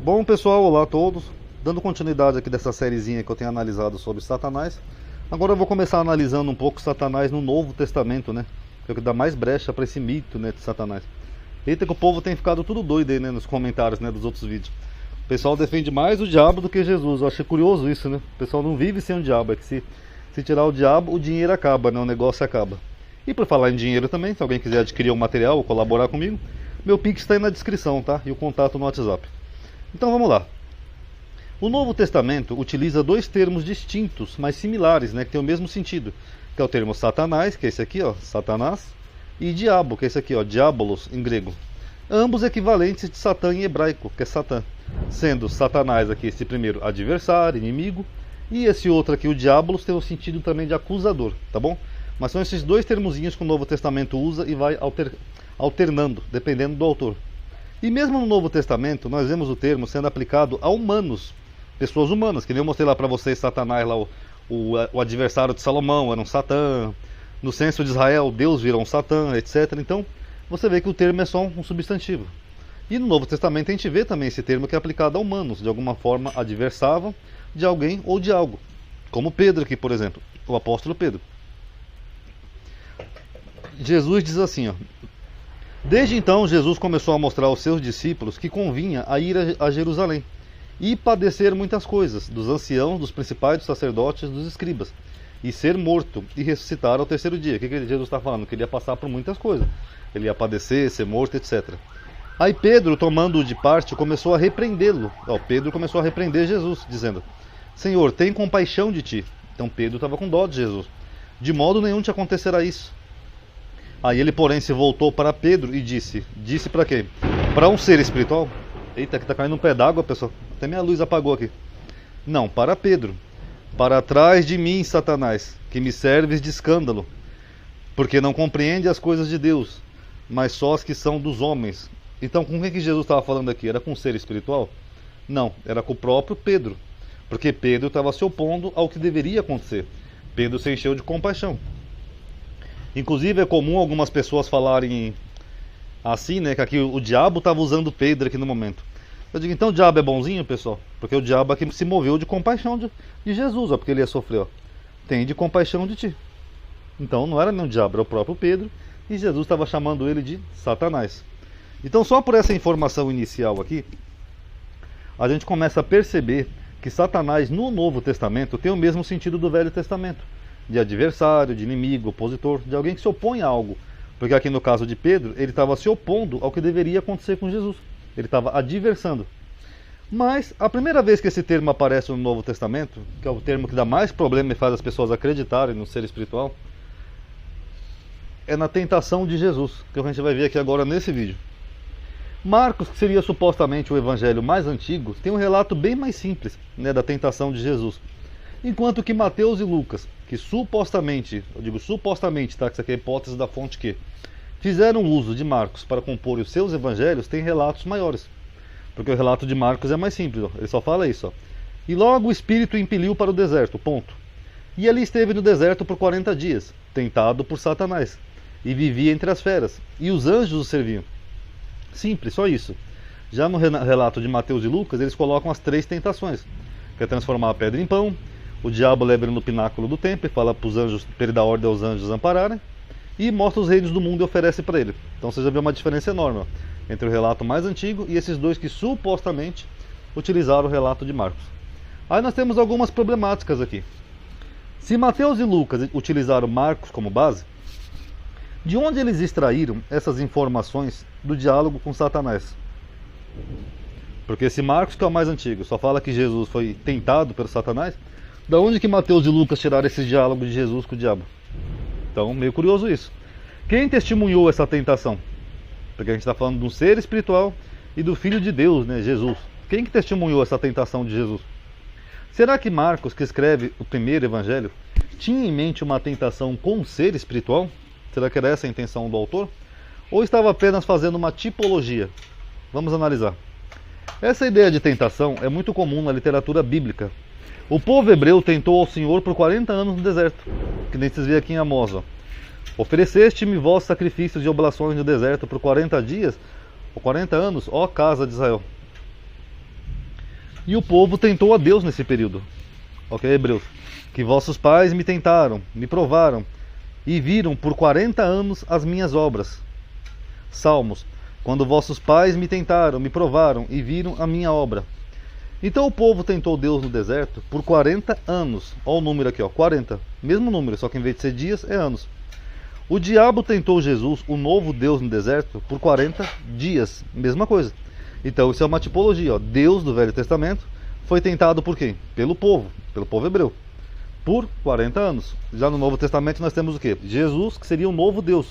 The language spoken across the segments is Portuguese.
Bom pessoal, olá a todos. Dando continuidade aqui dessa sériezinha que eu tenho analisado sobre Satanás. Agora eu vou começar analisando um pouco Satanás no Novo Testamento, né? Que é o que dá mais brecha para esse mito, né, de Satanás. Eita que o povo tem ficado tudo doido aí, né, nos comentários, né, dos outros vídeos. O pessoal defende mais o diabo do que Jesus. Eu achei curioso isso, né? O pessoal não vive sem o diabo, é que se tirar o diabo, o dinheiro acaba, né? O negócio acaba. E por falar em dinheiro também, se alguém quiser adquirir um material ou colaborar comigo, meu Pix está aí na descrição, tá? E o contato no WhatsApp. Então vamos lá. O Novo Testamento utiliza dois termos distintos, mas similares, né, que tem o mesmo sentido, que é o termo Satanás, que é esse aqui, ó, Satanás, e diabo, que é esse aqui, ó, diabolos, em grego. Ambos equivalentes de Satã em hebraico, que é Satã, sendo Satanás aqui esse primeiro adversário, inimigo, e esse outro aqui, o diabolos, tem o sentido também de acusador, tá bom? Mas são esses dois termozinhos que o Novo Testamento usa e vai alternando, dependendo do autor. E mesmo no Novo Testamento, nós vemos o termo sendo aplicado a humanos, pessoas humanas, que nem eu mostrei lá para vocês, Satanás, lá, o adversário de Salomão era um Satã, no censo de Israel, Deus virou um Satã, etc. Então, você vê que o termo é só um substantivo. E no Novo Testamento a gente vê também esse termo que é aplicado a humanos, de alguma forma adversavam de alguém ou de algo. Como Pedro aqui, por exemplo, o apóstolo Pedro. Jesus diz assim, ó: desde então, Jesus começou a mostrar aos seus discípulos que convinha a ir a Jerusalém e padecer muitas coisas, dos anciãos, dos principais, dos sacerdotes, dos escribas, e ser morto e ressuscitar ao terceiro dia. O que Jesus está falando? Que ele ia passar por muitas coisas. Ele ia padecer, ser morto, etc. Aí Pedro, tomando-o de parte, começou a repreendê-lo. Pedro começou a repreender Jesus, dizendo: Senhor, tem compaixão de ti. Então Pedro estava com dó de Jesus. De modo nenhum te acontecerá isso. Aí ele, porém, se voltou para Pedro e disse para quem? Para um ser espiritual? Eita, que está caindo um pé d'água, pessoal. Até minha luz apagou aqui. Não, para Pedro. Para trás de mim, Satanás, que me serves de escândalo, porque não compreende as coisas de Deus, mas só as que são dos homens. Então, com quem que Jesus estava falando aqui? Era com um ser espiritual? Não, era com o próprio Pedro, porque Pedro estava se opondo ao que deveria acontecer. Pedro se encheu de compaixão. Inclusive é comum algumas pessoas falarem assim, né, que aqui o diabo estava usando Pedro aqui no momento. Eu digo, então o diabo é bonzinho, pessoal? Porque o diabo aqui se moveu de compaixão de Jesus, ó, porque ele ia sofrer, ó. Tem de compaixão de ti. Então não era nem o diabo, era o próprio Pedro, e Jesus estava chamando ele de Satanás. Então só por essa informação inicial aqui, a gente começa a perceber que Satanás no Novo Testamento tem o mesmo sentido do Velho Testamento. De adversário, de inimigo, opositor, de alguém que se opõe a algo. Porque aqui no caso de Pedro, ele estava se opondo ao que deveria acontecer com Jesus. Ele estava adversando. Mas a primeira vez que esse termo aparece no Novo Testamento, que é o termo que dá mais problema e faz as pessoas acreditarem no ser espiritual, é na tentação de Jesus, que a gente vai ver aqui agora nesse vídeo. Marcos, que seria supostamente o evangelho mais antigo, tem um relato bem mais simples, né, da tentação de Jesus. Enquanto que Mateus e Lucas, que supostamente, eu digo supostamente, tá, que isso aqui é a hipótese da fonte que fizeram uso de Marcos para compor os seus evangelhos, têm relatos maiores. Porque o relato de Marcos é mais simples, ó, ele só fala isso. Ó. E logo o Espírito o impeliu para o deserto, ponto. E ali esteve no deserto por 40 dias, tentado por Satanás, e vivia entre as feras, e os anjos o serviam. Simples, só isso. Já no relato de Mateus e Lucas, eles colocam as 3 tentações, que é transformar a pedra em pão. O diabo leva ele no pináculo do templo e fala para os anjos, para ele dar ordem aos anjos ampararem, e mostra os reinos do mundo e oferece para ele. Então você já vê uma diferença enorme, ó, entre o relato mais antigo e esses dois que supostamente utilizaram o relato de Marcos. Aí nós temos algumas problemáticas aqui. Se Mateus e Lucas utilizaram Marcos como base, de onde eles extraíram essas informações do diálogo com Satanás? Porque se Marcos, que é o mais antigo, só fala que Jesus foi tentado pelo Satanás, da onde que Mateus e Lucas tiraram esse diálogo de Jesus com o diabo? Então, meio curioso isso. Quem testemunhou essa tentação? Porque a gente está falando de um ser espiritual e do Filho de Deus, né, Jesus. Quem que testemunhou essa tentação de Jesus? Será que Marcos, que escreve o primeiro evangelho, tinha em mente uma tentação com um ser espiritual? Será que era essa a intenção do autor? Ou estava apenas fazendo uma tipologia? Vamos analisar. Essa ideia de tentação é muito comum na literatura bíblica. O povo hebreu tentou ao Senhor por 40 anos no deserto, que nem vocês veem aqui em Amós. Ofereceste-me vós sacrifícios de oblações no deserto por 40 dias, ou 40 anos, ó casa de Israel. E o povo tentou a Deus nesse período. Ok, Hebreus? Que vossos pais me tentaram, me provaram, e viram por 40 anos as minhas obras. Salmos. Quando vossos pais me tentaram, me provaram, e viram a minha obra. Então o povo tentou Deus no deserto por 40 anos. Olha o número aqui, ó, 40. Mesmo número, só que em vez de ser dias, é anos. O diabo tentou Jesus, o novo Deus no deserto, por 40 dias. Mesma coisa. Então isso é uma tipologia, ó. Deus do Velho Testamento foi tentado por quem? Pelo povo hebreu. Por 40 anos. Já no Novo Testamento nós temos o quê? Jesus, que seria o novo Deus.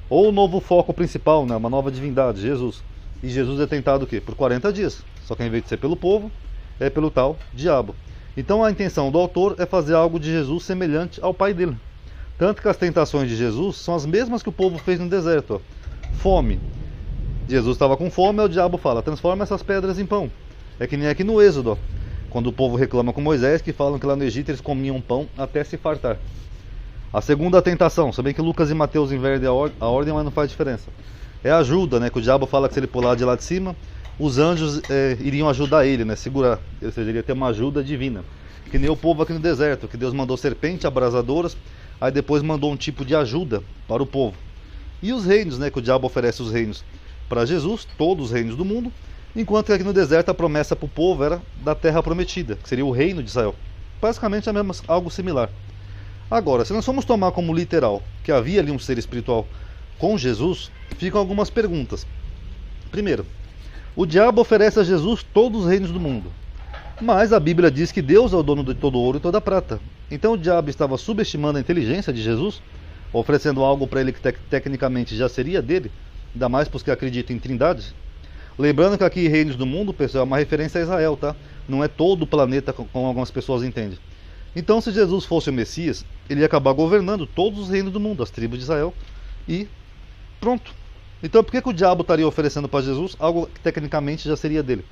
Ou o novo foco principal, né? Uma nova divindade, Jesus. E Jesus é tentado o quê? Por 40 dias. Só que ao invés de ser pelo povo, é pelo tal diabo. Então a intenção do autor é fazer algo de Jesus semelhante ao pai dele. Tanto que as tentações de Jesus são as mesmas que o povo fez no deserto. Ó. Fome. Jesus estava com fome, aí o diabo fala, transforma essas pedras em pão. É que nem aqui no Êxodo, ó. Quando o povo reclama com Moisés, que falam que lá no Egito eles comiam pão até se fartar. A segunda tentação, sabem que Lucas e Mateus invertem a ordem, mas não faz diferença. É a ajuda, né? Que o diabo fala que se ele pular de lá de cima, os anjos iriam ajudar ele, né? Segurar. Ou seja, ele ia ter uma ajuda divina. Que nem o povo aqui no deserto, que Deus mandou serpentes abrasadoras, aí depois mandou um tipo de ajuda para o povo. E os reinos, né? Que o diabo oferece os reinos para Jesus, todos os reinos do mundo, enquanto que aqui no deserto a promessa para o povo era da terra prometida, que seria o reino de Israel. Basicamente é mesmo, algo similar. Agora, se nós formos tomar como literal que havia ali um ser espiritual com Jesus, ficam algumas perguntas. Primeiro, o diabo oferece a Jesus todos os reinos do mundo, mas a Bíblia diz que Deus é o dono de todo ouro e toda prata. Então o diabo estava subestimando a inteligência de Jesus, oferecendo algo para ele que tecnicamente já seria dele, ainda mais para os que acreditam em trindade. Lembrando que aqui reinos do mundo, pessoal, é uma referência a Israel, tá? Não é todo o planeta como algumas pessoas entendem. Então, se Jesus fosse o Messias, ele ia acabar governando todos os reinos do mundo, as tribos de Israel, e pronto. Então, por que o diabo estaria oferecendo para Jesus algo que tecnicamente já seria dele?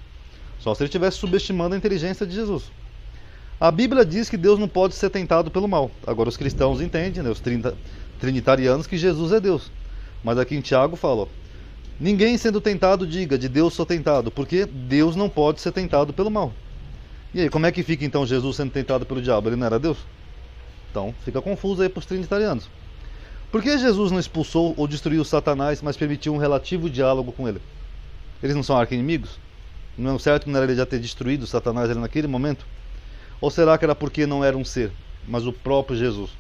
Só se ele estivesse subestimando a inteligência de Jesus. A Bíblia diz que Deus não pode ser tentado pelo mal. Agora, os cristãos entendem, né, os trinitarianos, que Jesus é Deus. Mas aqui em Tiago fala, ó, ninguém sendo tentado diga, de Deus sou tentado, porque Deus não pode ser tentado pelo mal. E aí, como é que fica então Jesus sendo tentado pelo diabo? Ele não era Deus? Então, fica confuso aí para os trinitarianos. Por que Jesus não expulsou ou destruiu Satanás, mas permitiu um relativo diálogo com ele? Eles não são arqui-inimigos? Não é certo que não era ele já ter destruído Satanás ali naquele momento? Ou será que era porque não era um ser, mas o próprio Jesus?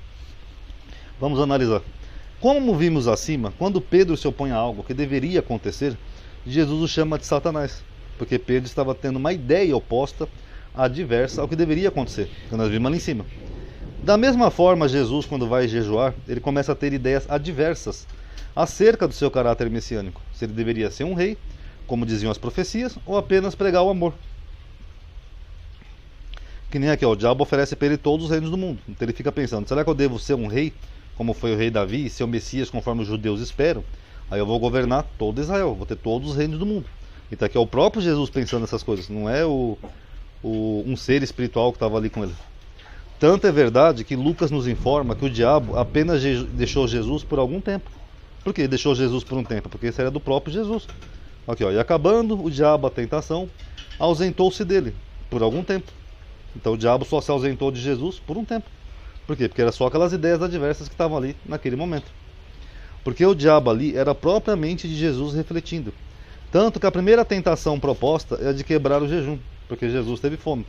Vamos analisar. Como vimos acima, quando Pedro se opõe a algo que deveria acontecer, Jesus o chama de Satanás, porque Pedro estava tendo uma ideia oposta, adversa ao que deveria acontecer, que nós vimos ali em cima. Da mesma forma, Jesus, quando vai jejuar, ele começa a ter ideias adversas acerca do seu caráter messiânico. Se ele deveria ser um rei, como diziam as profecias, ou apenas pregar o amor. Que nem aqui, ó, o diabo oferece para ele todos os reinos do mundo. Então ele fica pensando, será que eu devo ser um rei, como foi o rei Davi, e ser o Messias conforme os judeus esperam? Aí eu vou governar todo Israel, vou ter todos os reinos do mundo. Então aqui é o próprio Jesus pensando nessas coisas, não é um ser espiritual que estava ali com ele. Tanto é verdade que Lucas nos informa que o diabo apenas deixou Jesus por algum tempo. Por que deixou Jesus por um tempo? Porque isso era do próprio Jesus. Aqui, ó, e acabando o diabo a tentação, ausentou-se dele por algum tempo. Então o diabo só se ausentou de Jesus por um tempo. Por quê? Porque era só aquelas ideias adversas que estavam ali naquele momento. Porque o diabo ali era propriamente de Jesus refletindo. Tanto que a primeira tentação proposta é a de quebrar o jejum, porque Jesus teve fome.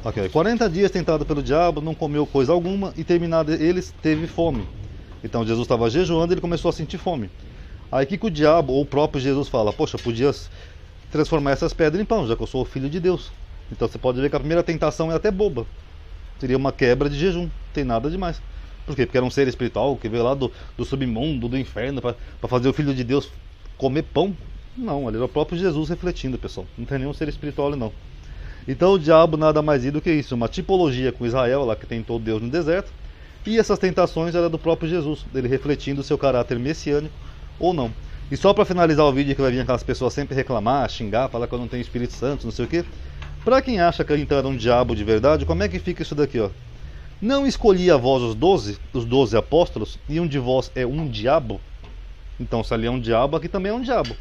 Ok, 40 dias tentado pelo diabo, não comeu coisa alguma, e terminado eles, teve fome. Então Jesus estava jejuando e ele começou a sentir fome. Aí que o diabo, ou o próprio Jesus fala, poxa, podia transformar essas pedras em pão, já que eu sou o filho de Deus. Então você pode ver que a primeira tentação é até boba. Seria uma quebra de jejum, não tem nada demais. Por quê? Porque era um ser espiritual que veio lá do submundo, do inferno, para fazer o filho de Deus comer pão. Não, ele era o próprio Jesus refletindo, pessoal. Não tem nenhum ser espiritual ali, não. Então o diabo nada mais é do que isso, uma tipologia com Israel, lá que tentou Deus no deserto, e essas tentações eram do próprio Jesus, ele refletindo o seu caráter messiânico ou não. E só para finalizar o vídeo, que vai vir aquelas pessoas sempre reclamar, xingar, falar que eu não tenho Espírito Santo, não sei o que. Para quem acha que então era um diabo de verdade, como é que fica isso daqui, ó? Não escolhi a vós os 12 apóstolos, e um de vós é um diabo? Então se ali é um diabo, aqui também é um diabo.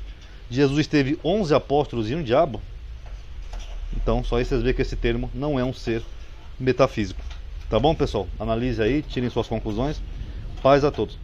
Jesus teve 11 apóstolos e um diabo? Então, só aí vocês veem que esse termo não é um ser metafísico. Tá bom, pessoal? Analise aí, tirem suas conclusões. Paz a todos.